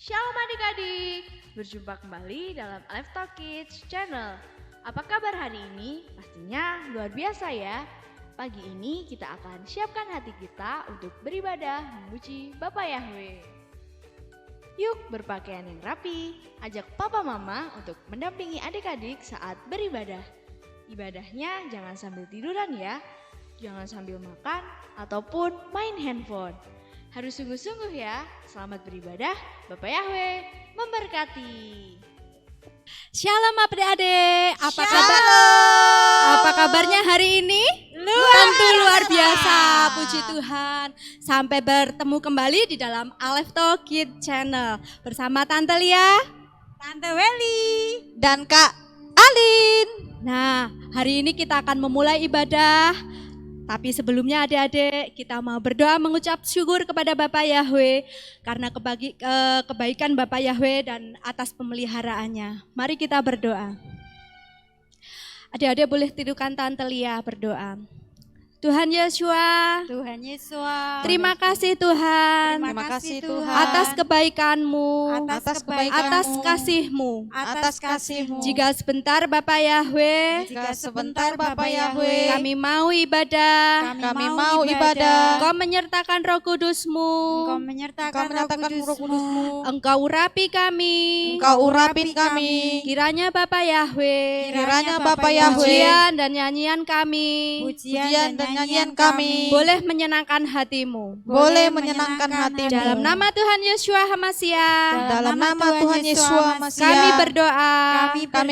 Shalom adik-adik, berjumpa kembali dalam Live Talk Kids Channel. Apa kabar hari ini? Pastinya luar biasa ya. Pagi ini kita akan siapkan hati kita untuk beribadah memuji Bapa Yahweh. Yuk berpakaian yang rapi, ajak papa mama untuk mendampingi adik-adik saat beribadah. Ibadahnya jangan sambil tiduran ya, jangan sambil makan ataupun main handphone. Harus sungguh-sungguh ya. Selamat beribadah, Bapak Yahweh memberkati. Shalom adik-adik, apa kabarnya hari ini? Tentu luar biasa, puji Tuhan. Sampai bertemu kembali di dalam Live Talk Kids Channel bersama Tante Lia, Tante Weli, dan Kak Alin. Nah, hari ini kita akan memulai ibadah. Tapi sebelumnya adik-adik, kita mau berdoa mengucap syukur kepada Bapak Yahweh karena kebaikan Bapak Yahweh dan atas pemeliharaannya. Mari kita berdoa. Adik-adik boleh tidukan Tante Lia berdoa. Tuhan Yesus, terima kasih Tuhan, terima kasih Tuhan atas kebaikan-Mu, atas kasih-Mu. Jika sebentar Bapak Yahweh, kami mau ibadah, Engkau menyertakan Roh Kudus-Mu, Engkau urapi kami, kiranya Bapak Yahweh, pujian dan nyanyian kami, boleh menyenangkan hatimu. Dalam nama Tuhan Yesus Hamasiah, kami berdoa, dan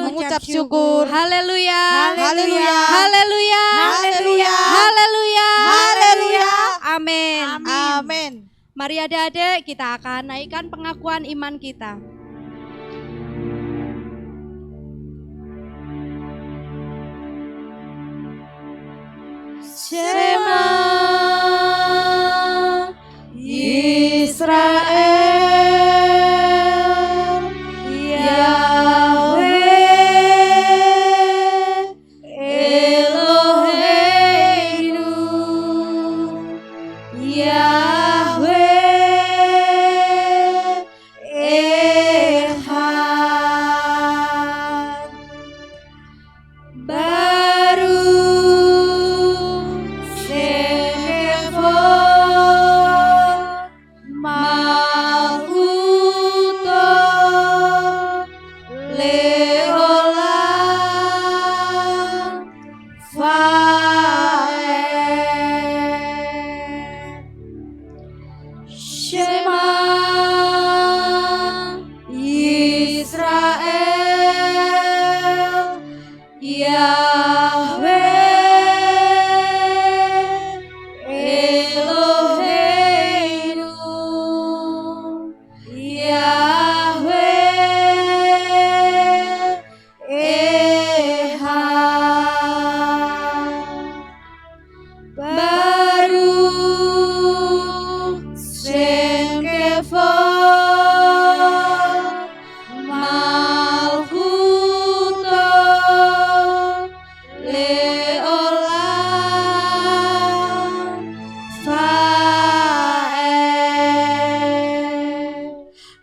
mengucap syukur. Haleluya. Amin. Mari adik-adik, kita akan naikkan pengakuan iman kita. Shema Israel, Yahweh Eloheinu, Yahweh Echad.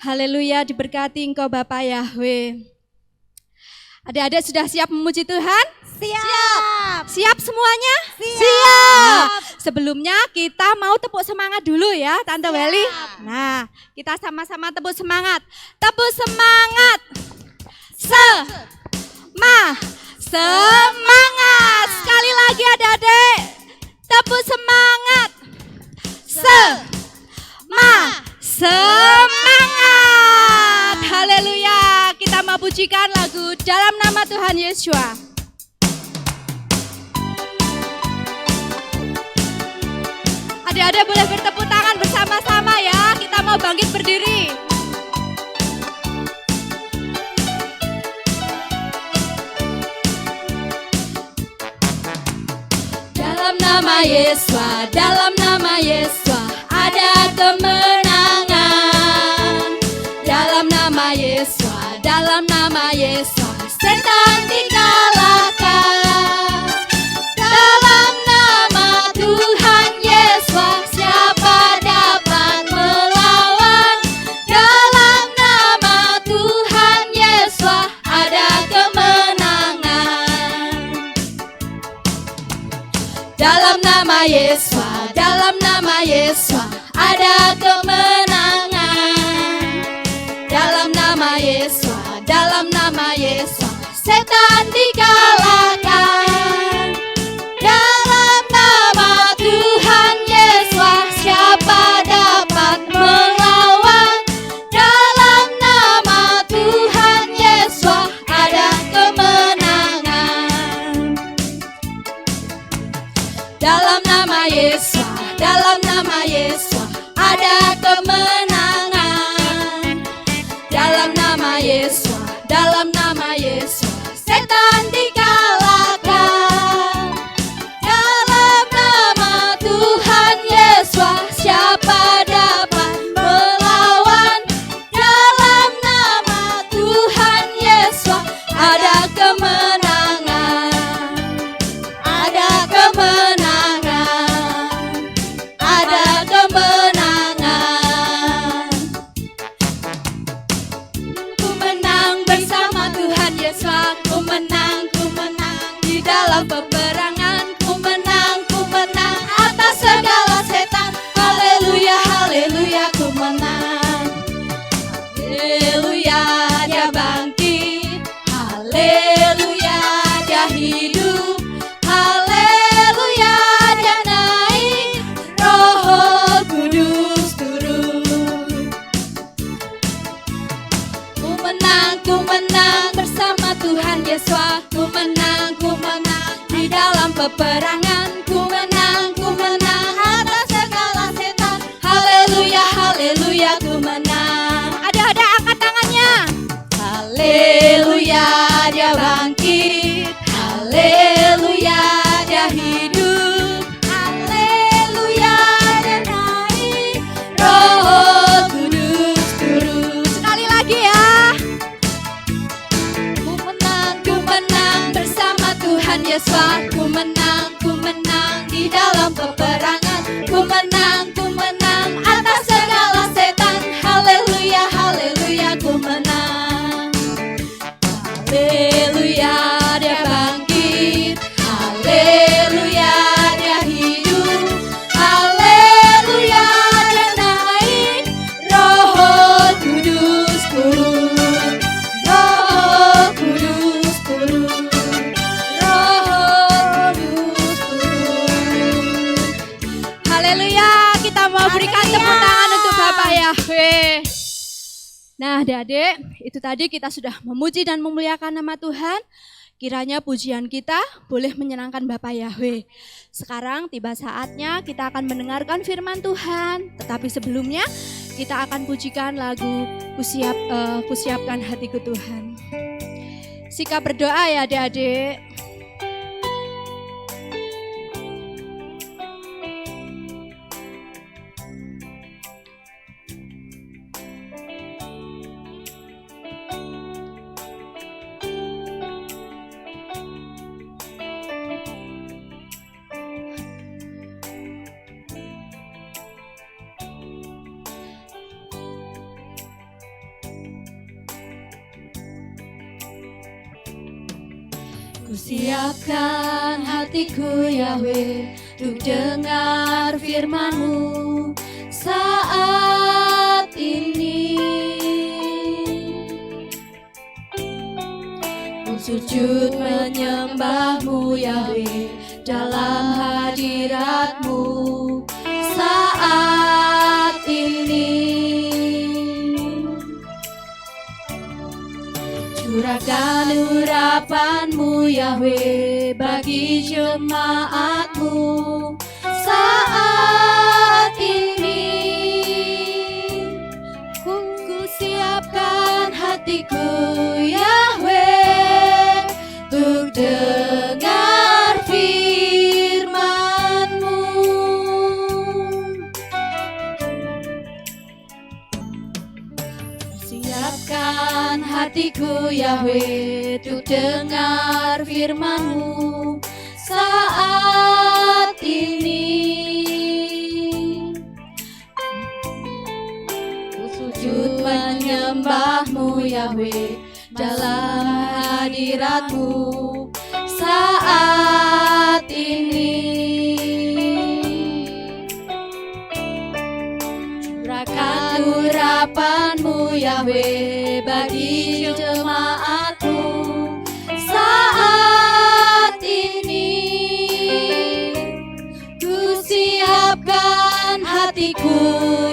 Haleluya, diberkati Engkau Bapak Yahweh. Adik-adik sudah siap memuji Tuhan? Siap semuanya? Siap. Sebelumnya kita mau tepuk semangat dulu ya Tante Weli. Nah, kita sama-sama tepuk semangat. Tepuk semangat. Semangat. Sekali lagi adik-adik. Tepuk semangat. Semangat. Haleluya. Kita mau pujikan lagu Dalam Nama Tuhan Yesus. Adik-adik boleh bertepuk tangan bersama-sama ya. Kita mau bangkit berdiri. Dalam nama Yesus ada kemenangan. Dalam nama Yesus setan dikalahkan. Dalam nama Tuhan Yesus siapa dapat melawan? Yesua, dalam nama Yesua ada kemenangan. Dalam nama Yesua, dalam nama Yesua setan dikalahkan. Dalam nama Tuhan Yesua siapa dapat melawan? Dalam nama Tuhan Yesua ada kemenangan. Dalam nama Yesua, dalam nama Yesua ada kemenangan. Dalam nama Yesua, dalam nama Yesua setan dikalahkan. Dalam nama Tuhan Yesua siapa dapat melawan? Dalam nama Tuhan Yesua ada kemenangan. Ada kemenangan. Ada kemenangan. Ku menang bersama Tuhan Yesua. Ku menang di dalam peperangan. Ku menang atas segala setan. Haleluya, haleluya, ku menang. Haleluya, dia bangkit. Haleluya, dia hidup. Haleluya, dia naik. Roh Kudus turun. Ku menang bersama Tuhan Yesua. Ku menang di dalam peperangan. Ku menang atas segala setan. Haleluya, haleluya, ku menang. Ada angkat tangannya. Haleluya, dia bangkit. Haleluya, dia hidup. Haleluya, dia naik. Roh Kudus turun. Sekali lagi ya. Ku menang bersama Tuhan Yesua. Ku menang di dalam peperangan. Ku menang atas segala setan. Haleluya, haleluya, ku menang. Haleluya, dia bangkit. Haleluya, dia hidup. Haleluya, dia naik. Roh Kudus turun. Roh Kudus turun. Roh Kudus turun. Haleluya, kita mau berikan tepuk tangan untuk Bapak Yahweh. Nah, adik-adik, itu tadi kita sudah memuji dan memuliakan nama Tuhan. Kiranya pujian kita boleh menyenangkan Bapak Yahweh. Sekarang tiba saatnya kita akan mendengarkan firman Tuhan. Tetapi sebelumnya kita akan pujikan lagu Kusiapkan Hatiku Tuhan. Sikap berdoa ya adik-adik. Kusiapkan hatiku Yahweh untuk dengar firman-Mu saat ini. Ku sujud menyembah-Mu Yahweh dalam hadirat-Mu saat ini. Curahkan urapan-Mu Yahweh bagi jemaat-Mu saat ini. Ku siapkan hatiku Yahweh untuk dengar firman-Mu. Siapkan hatiku Yahweh untuk dengar firman-Mu saat ini. Ku sujud menyembah-Mu Yahweh dalam hadirat-Mu saat ini. urapan-Mu Yahweh bagi jemaat-Mu saat ini. Ku siapkan hatiku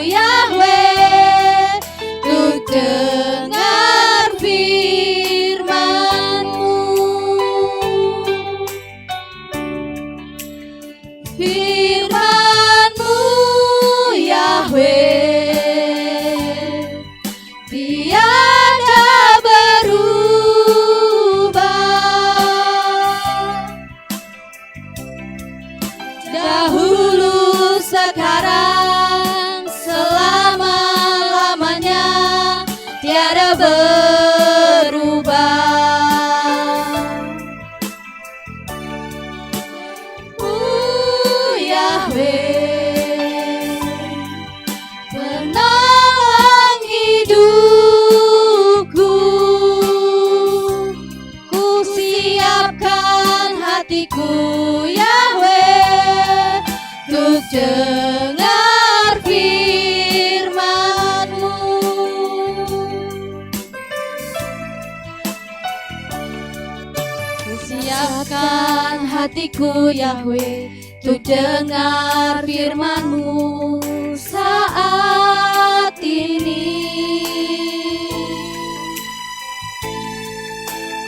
Yahweh untuk dengar firman-Mu. Firman-Mu Yahweh tiada berubah, dahulu sekarang selama-lamanya tiada berubah. Yahweh penolong hidupku, ku siapkan hatiku Yahweh untuk dengar firman-Mu. Ku siapkan hatiku Yahweh untuk dengar firman-Mu saat ini.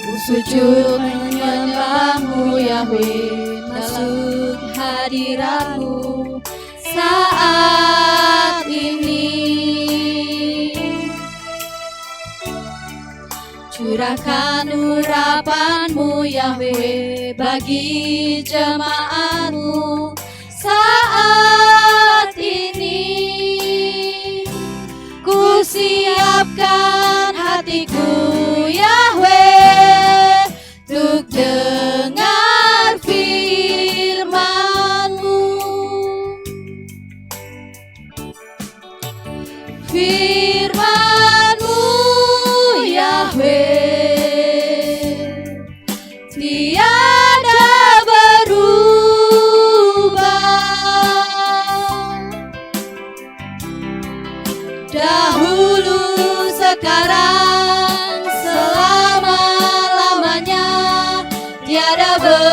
Ku sujud menyembah-Mu Yahweh, masuk hadirat-Mu saat ini. Curahkan urapan-Mu Yahweh bagi jemaat-Mu saat ini. Ku siapkan hatiku Yahweh untuk dengar firman-Mu. Firman-Mu Yahweh tiada berubah, dahulu sekarang selama-lamanya tiada berubah.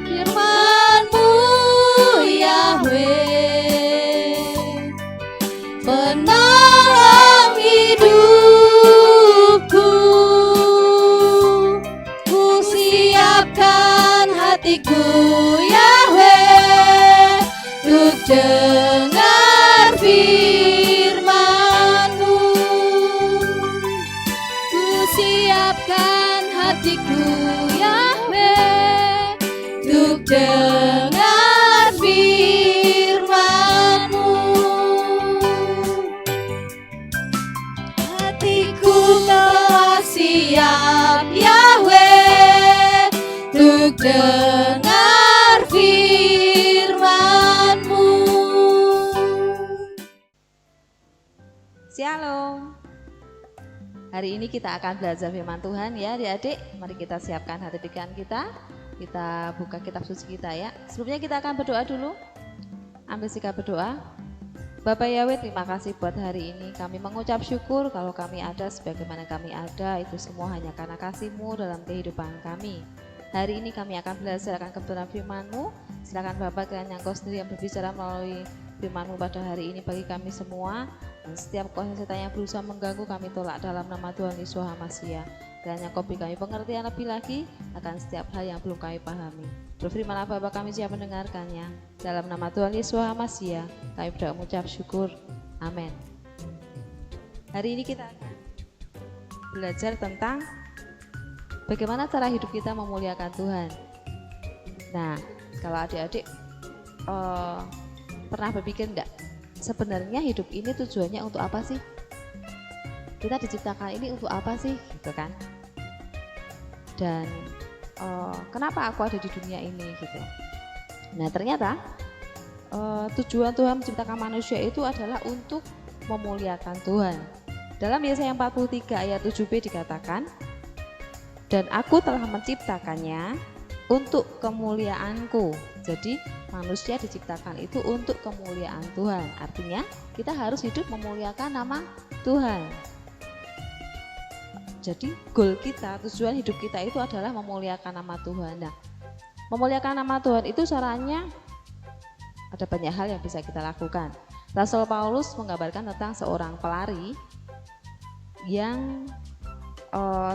Firman-Mu Yahweh penolong hidupku, ku siapkan hatiku Yahweh untuk dengar firman-Mu. Ku siapkan hatiku Yahweh untuk dengar firman-Mu. Hatiku telah siap Yahweh untuk dengar firman-Mu. Shalom. Hari ini kita akan belajar firman Tuhan ya adik-adik. Mari kita siapkan hati pikiran kita. Kita buka kitab suci kita ya. Sebelumnya kita akan berdoa dulu. Ambil sikap berdoa. Bapak Yahweh, terima kasih buat hari ini. Kami mengucap syukur kalau kami ada sebagaimana kami ada. Itu semua hanya karena kasih-Mu dalam kehidupan kami. Hari ini kami akan belajar akan kebenaran firman-Mu. Silakan Bapak kiranya Engkau sendiri yang berbicara melalui firman-Mu pada hari ini bagi kami semua. Dan setiap kuasa setan yang berusaha mengganggu kami tolak dalam nama Tuhan Yesus Hamasiya. Kiranya Engkau beri kami pengertian lebih lagi akan setiap hal yang belum kami pahami. Berfirmanlah Bapa, kami siap mendengarkannya. Dalam nama Tuhan Yesus Hamasiya kami berdoa mengucap syukur. Amin. Hari ini kita akan belajar tentang bagaimana cara hidup kita memuliakan Tuhan. Nah, kalau adik-adik pernah berpikir enggak, sebenarnya hidup ini tujuannya untuk apa sih? Kita diciptakan ini untuk apa sih? Gitu kan? Dan kenapa aku ada di dunia ini gitu. Nah, ternyata tujuan Tuhan menciptakan manusia itu adalah untuk memuliakan Tuhan. Dalam Yesaya 43 ayat 7b dikatakan, dan aku telah menciptakannya untuk kemuliaanku. Jadi manusia diciptakan itu untuk kemuliaan Tuhan. Artinya kita harus hidup memuliakan nama Tuhan. Jadi goal kita, tujuan hidup kita itu adalah memuliakan nama Tuhan. Nah, memuliakan nama Tuhan itu caranya ada banyak hal yang bisa kita lakukan. Rasul Paulus menggambarkan tentang seorang pelari yang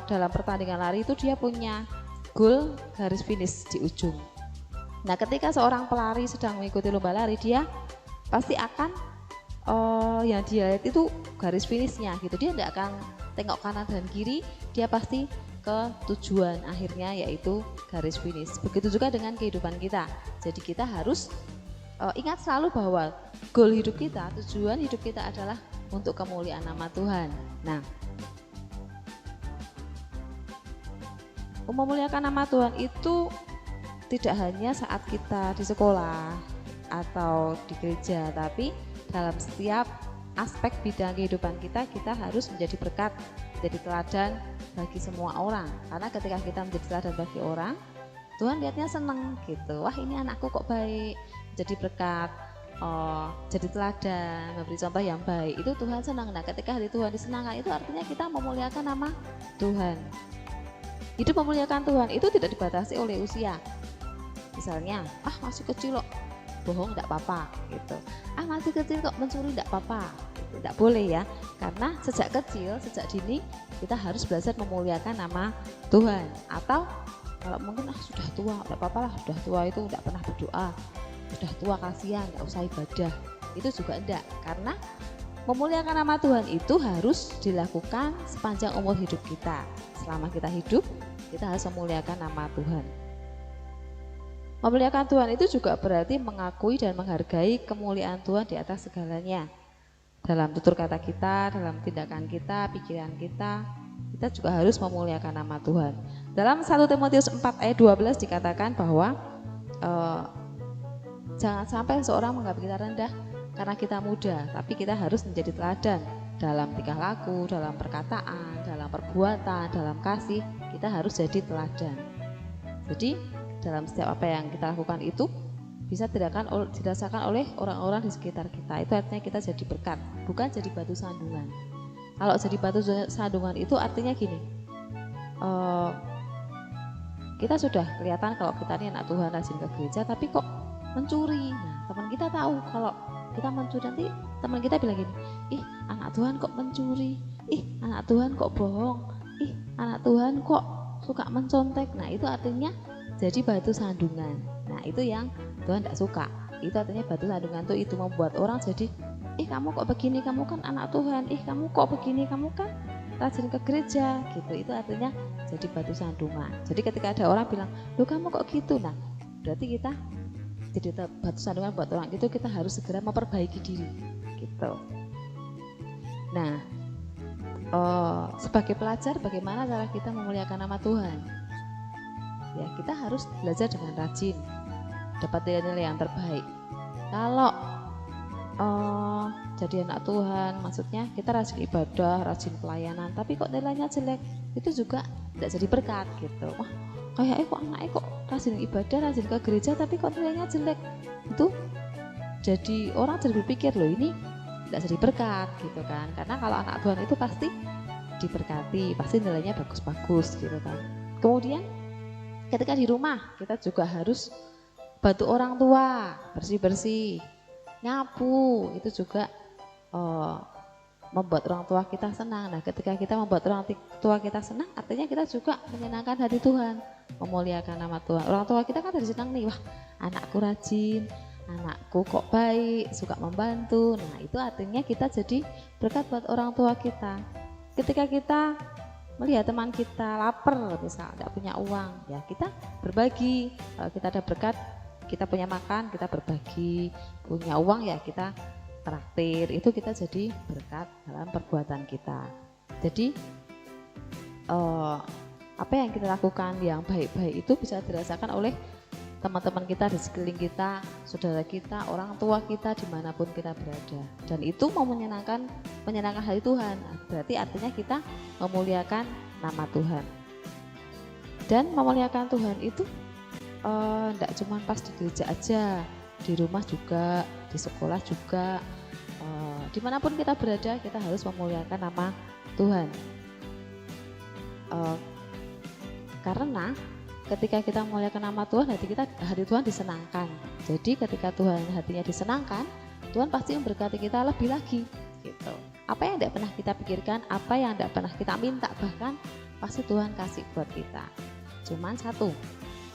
dalam pertandingan lari itu dia punya goal garis finish di ujung. Nah, ketika seorang pelari sedang mengikuti lomba lari, dia pasti akan yang dia lihat itu garis finishnya gitu. Dia tidak akan tengok kanan dan kiri, dia pasti ke tujuan akhirnya yaitu garis finish. Begitu juga dengan kehidupan kita. Jadi kita harus ingat selalu bahwa goal hidup kita, tujuan hidup kita adalah untuk kemuliaan nama Tuhan. Nah, memuliakan nama Tuhan itu tidak hanya saat kita di sekolah atau di gereja, tapi dalam setiap aspek bidang kehidupan kita, kita harus menjadi berkat, menjadi teladan bagi semua orang. Karena ketika kita menjadi teladan bagi orang, Tuhan lihatnya seneng gitu. Wah, ini anakku kok baik, jadi berkat, jadi teladan, memberi contoh yang baik. Itu Tuhan senang. Nah, ketika hati Tuhan disenangkan, itu artinya kita memuliakan nama Tuhan. Hidup memuliakan Tuhan itu tidak dibatasi oleh usia. Misalnya, masih kecil kok bohong tidak apa-apa gitu. Masih kecil kok mencuri tidak apa-apa. Tidak boleh ya. Karena sejak kecil, sejak dini kita harus belajar memuliakan nama Tuhan. Atau kalau mungkin sudah tua, tidak apa-apa lah, sudah tua itu tidak pernah berdoa. Sudah tua kasihan, tidak usah ibadah. Itu juga enggak. Karena memuliakan nama Tuhan itu harus dilakukan sepanjang umur hidup kita. Selama kita hidup, kita harus memuliakan nama Tuhan. Memuliakan Tuhan itu juga berarti mengakui dan menghargai kemuliaan Tuhan di atas segalanya. Dalam tutur kata kita, dalam tindakan kita, pikiran kita juga harus memuliakan nama Tuhan. Dalam 1 Timotius 4 ayat 12 dikatakan bahwa jangan sampai seorang menganggap kita rendah karena kita muda, tapi kita harus menjadi teladan dalam tingkah laku, dalam perkataan, dalam perbuatan, dalam kasih, kita harus jadi teladan. Jadi dalam setiap apa yang kita lakukan itu bisa dirasakan oleh orang-orang di sekitar kita. Itu artinya kita jadi berkat, bukan jadi batu sandungan. Kalau jadi batu sandungan itu artinya gini, kita sudah kelihatan kalau kita ini anak Tuhan, rajin ke gereja, tapi kok mencuri. Nah, teman kita tahu kalau kita mencuri, nanti teman kita bilang gini, ih anak Tuhan kok mencuri, ih anak Tuhan kok bohong, ih anak Tuhan kok suka mencontek. Nah, itu artinya jadi batu sandungan. Nah, itu yang Tuhan tidak suka. Itu artinya batu sandungan itu membuat orang jadi, kamu kok begini, kamu kan anak Tuhan, kamu kok begini, kamu kan rajin ke gereja gitu. Itu artinya jadi batu sandungan. Jadi ketika ada orang bilang, loh kamu kok gitu, nah berarti kita jadi batu sandungan buat orang itu. Kita harus segera memperbaiki diri gitu. Nah, sebagai pelajar bagaimana cara kita memuliakan nama Tuhan? Ya, kita harus belajar dengan rajin, dapat nilai-nilai yang terbaik. Kalau jadi anak Tuhan, maksudnya kita rajin ibadah, rajin pelayanan, tapi kok nilainya jelek, itu juga tidak jadi berkat gitu. Wah, kayaknya kok anaknya kok rajin ibadah, rajin ke gereja, tapi kok nilainya jelek. Itu jadi orang jadi berpikir, loh ini tidak jadi berkat gitu kan. Karena kalau anak Tuhan itu pasti diberkati, pasti nilainya bagus-bagus gitu kan. Kemudian ketika di rumah kita juga harus bantu orang tua bersih-bersih, nyapu, itu juga membuat orang tua kita senang. Nah, ketika kita membuat orang tua kita senang, artinya kita juga menyenangkan hati Tuhan, memuliakan nama Tuhan. Orang tua kita kan dari senang nih, wah anakku rajin, anakku kok baik, suka membantu. Nah, itu artinya kita jadi berkat buat orang tua kita. Ketika kita melihat teman kita lapar, misal tidak punya uang, ya kita berbagi. Kalau kita ada berkat, kita punya makan, kita berbagi. Punya uang ya kita traktir. Itu kita jadi berkat dalam perbuatan kita. Jadi apa yang kita lakukan yang baik-baik itu bisa dirasakan oleh teman-teman kita di sekeliling kita, saudara kita, orang tua kita, dimanapun kita berada. Dan itu mau menyenangkan hati Tuhan. Berarti artinya kita memuliakan nama Tuhan. Dan memuliakan Tuhan itu enggak cuma pas di gereja aja, di rumah juga, di sekolah juga, dimanapun kita berada kita harus memuliakan nama Tuhan. Karena ketika kita memuliakan nama Tuhan, hati Tuhan disenangkan. Jadi ketika Tuhan hatinya disenangkan, Tuhan pasti memberkati kita lebih lagi gitu. Apa yang tidak pernah kita pikirkan, apa yang tidak pernah kita minta, bahkan pasti Tuhan kasih buat kita. Cuman satu,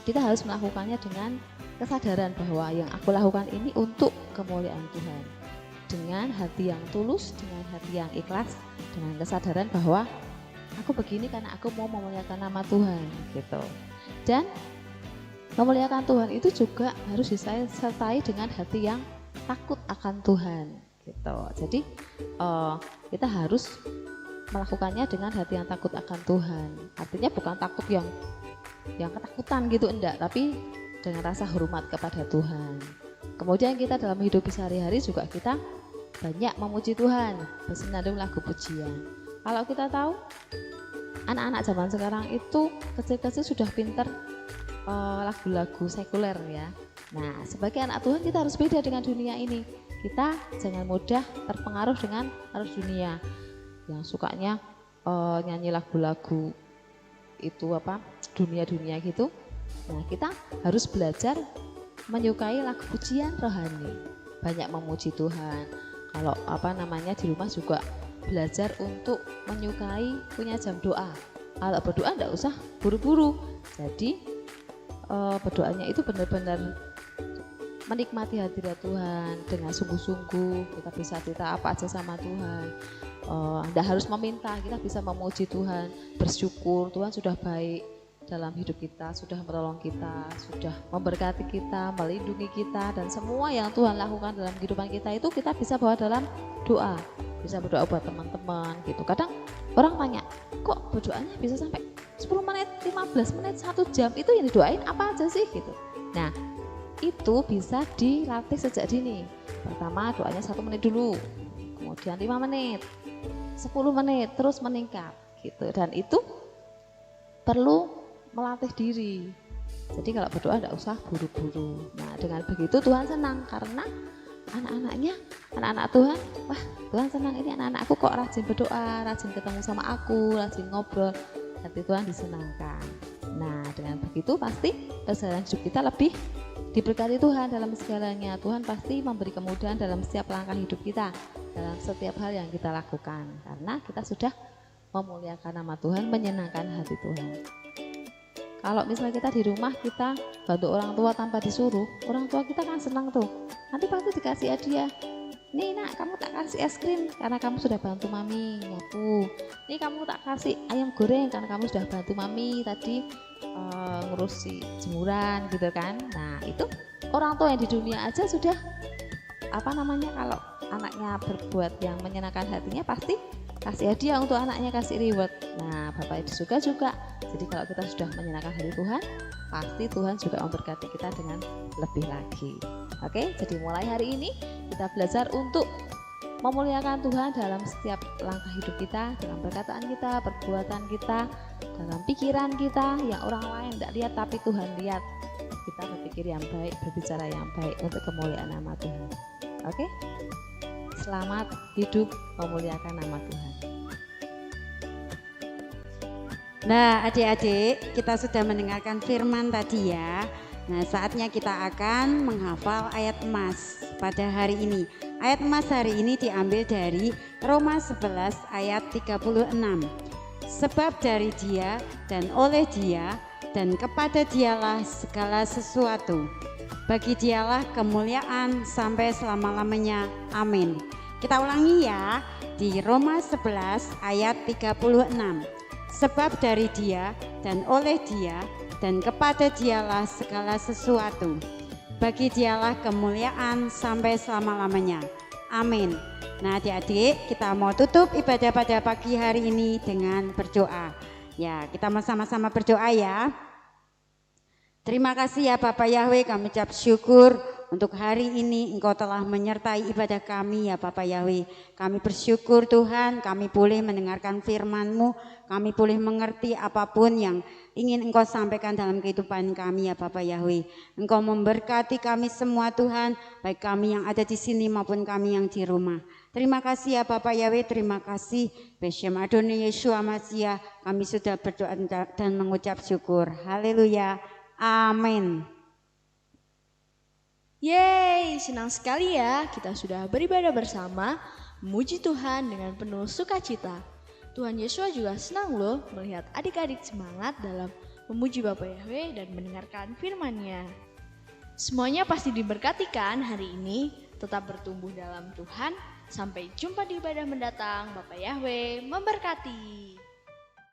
kita harus melakukannya dengan kesadaran bahwa yang aku lakukan ini untuk kemuliaan Tuhan. Dengan hati yang tulus, dengan hati yang ikhlas, dengan kesadaran bahwa aku begini karena aku mau memuliakan nama Tuhan gitu. Dan memuliakan Tuhan itu juga harus disertai dengan hati yang takut akan Tuhan gitu. Jadi kita harus melakukannya dengan hati yang takut akan Tuhan. Artinya bukan takut yang ketakutan gitu, enggak, tapi dengan rasa hormat kepada Tuhan. Kemudian kita dalam hidup sehari-hari juga kita banyak memuji Tuhan, bersenandung lagu pujian. Kalau kita tahu anak-anak zaman sekarang itu kecil-kecil sudah pinter lagu-lagu sekuler ya. Nah, sebagai anak Tuhan kita harus beda dengan dunia ini. Kita jangan mudah terpengaruh dengan arus dunia yang sukanya nyanyi lagu-lagu itu dunia-dunia gitu. Nah, kita harus belajar menyukai lagu pujian rohani, banyak memuji Tuhan. Kalau di rumah juga belajar untuk menyukai punya jam doa. Kalau berdoa enggak usah buru-buru. Jadi berdoanya itu benar-benar menikmati hadirat Tuhan dengan sungguh-sungguh. Kita bisa cerita apa aja sama Tuhan. Enggak harus meminta, kita bisa memuji Tuhan, bersyukur Tuhan sudah baik dalam hidup kita, sudah menolong kita, sudah memberkati kita, melindungi kita, dan semua yang Tuhan lakukan dalam kehidupan kita itu kita bisa bawa dalam doa. Bisa berdoa buat teman-teman gitu. Kadang orang tanya, kok berdoanya bisa sampai 10 menit, 15 menit, 1 jam, itu yang didoain apa aja sih gitu. Nah, itu bisa dilatih sejak dini. Pertama doanya 1 menit dulu, kemudian 5 menit, 10 menit, terus meningkat gitu. Dan itu perlu melatih diri. Jadi kalau berdoa tidak usah buru-buru. Nah, dengan begitu Tuhan senang karena anak-anak Tuhan, wah Tuhan senang ini anak-anakku kok rajin berdoa, rajin ketemu sama aku, rajin ngobrol. Hati Tuhan disenangkan. Nah, dengan begitu pasti perjalanan hidup kita lebih diberkati Tuhan dalam segalanya. Tuhan pasti memberi kemudahan dalam setiap langkah hidup kita, dalam setiap hal yang kita lakukan, karena kita sudah memuliakan nama Tuhan, menyenangkan hati Tuhan. Kalau misalnya kita di rumah kita bantu orang tua tanpa disuruh, orang tua kita kan senang tuh. Nanti pasti dikasih hadiah. Nih nak, kamu tak kasih es krim karena kamu sudah bantu mami nyapu. Nih kamu tak kasih ayam goreng karena kamu sudah bantu mami tadi ngurusi jemuran gitu kan. Nah itu orang tua yang di dunia aja sudah kalau anaknya berbuat yang menyenangkan hatinya pasti kasih hadiah untuk anaknya, kasih reward. Nah Bapak Ibu juga. Jadi kalau kita sudah menyenangkan hati Tuhan, pasti Tuhan juga memberkati kita dengan lebih lagi. Oke, jadi mulai hari ini kita belajar untuk memuliakan Tuhan dalam setiap langkah hidup kita, dalam perkataan kita, perbuatan kita, dalam pikiran kita yang orang lain tidak lihat tapi Tuhan lihat. Kita berpikir yang baik, berbicara yang baik untuk kemuliaan nama Tuhan. Oke, selamat hidup memuliakan nama Tuhan. Nah adik-adik, kita sudah mendengarkan firman tadi ya. Nah saatnya kita akan menghafal ayat emas pada hari ini. Ayat emas hari ini diambil dari Roma 11 ayat 36. Sebab dari Dia dan oleh Dia dan kepada Dialah segala sesuatu. Bagi Dialah kemuliaan sampai selama-lamanya. Amin. Kita ulangi ya, di Roma 11 ayat 36. Sebab dari Dia dan oleh Dia dan kepada Dialah segala sesuatu. Bagi Dialah kemuliaan sampai selama-lamanya. Amin. Nah adik-adik, kita mau tutup ibadah pada pagi hari ini dengan berdoa. Ya, kita mau sama-sama berdoa ya. Terima kasih ya Bapak Yahweh, kami ucap syukur Untuk hari ini Engkau telah menyertai ibadah kami ya Bapak Yahweh. Kami bersyukur Tuhan, kami boleh mendengarkan firman-Mu, kami boleh mengerti apapun yang ingin Engkau sampaikan dalam kehidupan kami ya Bapak Yahweh. Engkau memberkati kami semua Tuhan, baik kami yang ada di sini maupun kami yang di rumah. Terima kasih ya Bapak Yahweh, terima kasih. Beshem Adonai Yeshua Mashiach, kami sudah berdoa dan mengucap syukur. Haleluya, amin. Yeay, senang sekali ya kita sudah beribadah bersama, memuji Tuhan dengan penuh sukacita. Tuhan Yesus juga senang loh melihat adik-adik semangat dalam memuji Bapa Yahweh dan mendengarkan firman-Nya. Semuanya pasti diberkati kan hari ini, tetap bertumbuh dalam Tuhan. Sampai jumpa di ibadah mendatang. Bapa Yahweh memberkati.